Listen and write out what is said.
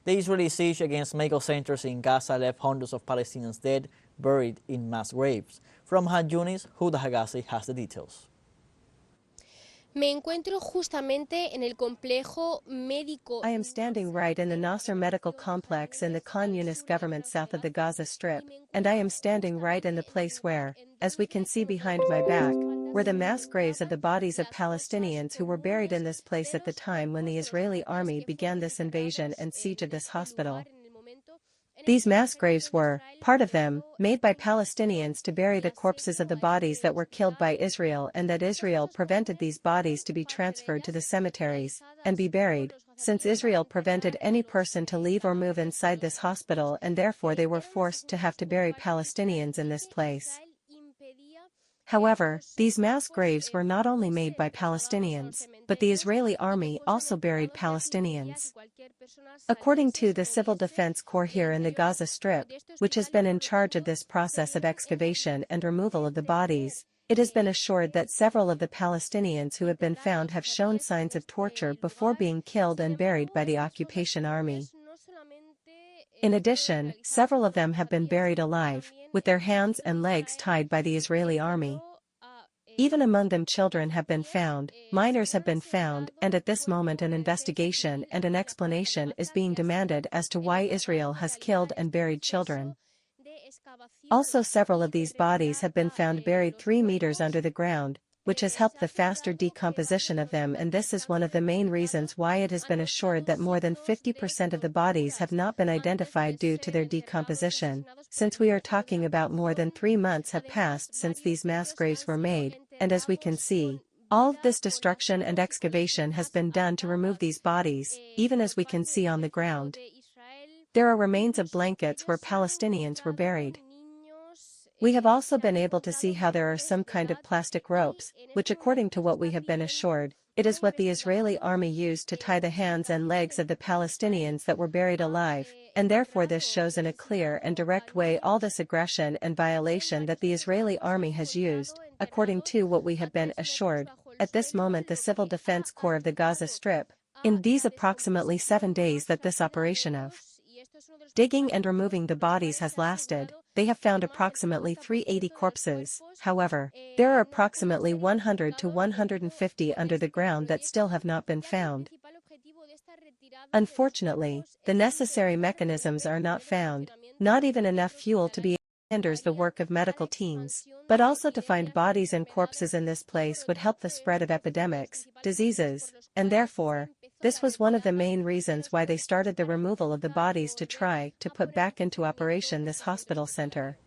The Israeli siege against medical centers in Gaza left hundreds of Palestinians dead, buried in mass graves. From Han Yunis, Huda Hegazi has the details. Me encuentro justamente en el complejo médico. I am standing right in the Nasser medical complex in the Khan Yunis government south of the Gaza Strip, and I am standing right in the place where, as we can see behind my back, were the mass graves of the bodies of Palestinians who were buried in this place at the time when the Israeli army began this invasion and siege of this hospital. These mass graves were, part of them, made by Palestinians to bury the corpses of the bodies that were killed by Israel, and that Israel prevented these bodies to be transferred to the cemeteries and be buried, since Israel prevented any person to leave or move inside this hospital, and therefore they were forced to have to bury Palestinians in this place. However, these mass graves were not only made by Palestinians, but the Israeli army also buried Palestinians. According to the Civil Defense Corps here in the Gaza Strip, which has been in charge of this process of excavation and removal of the bodies, it has been assured that several of the Palestinians who have been found have shown signs of torture before being killed and buried by the occupation army. In addition, several of them have been buried alive, with their hands and legs tied by the Israeli army. Even among them children have been found, minors have been found, and at this moment an investigation and an explanation is being demanded as to why Israel has killed and buried children. Also, several of these bodies have been found buried 3 meters under the ground, which has helped the faster decomposition of them, and this is one of the main reasons why it has been assured that more than 50% of the bodies have not been identified due to their decomposition, since we are talking about more than 3 months have passed since these mass graves were made, and as we can see, all of this destruction and excavation has been done to remove these bodies, even as we can see on the ground. There are remains of blankets where Palestinians were buried. We have also been able to see how there are some kind of plastic ropes, which according to what we have been assured, it is what the Israeli army used to tie the hands and legs of the Palestinians that were buried alive, and therefore this shows in a clear and direct way all this aggression and violation that the Israeli army has used, according to what we have been assured. At this moment the Civil Defense Corps of the Gaza Strip, in these approximately 7 days that this operation of digging and removing the bodies has lasted, they have found approximately 380 corpses. However, there are approximately 100 to 150 under the ground that still have not been found. Unfortunately, the necessary mechanisms are not found, not even enough fuel to be hinders the work of medical teams, but also to find bodies and corpses in this place would help the spread of epidemics, diseases, and therefore, this was one of the main reasons why they started the removal of the bodies to try to put back into operation this hospital center.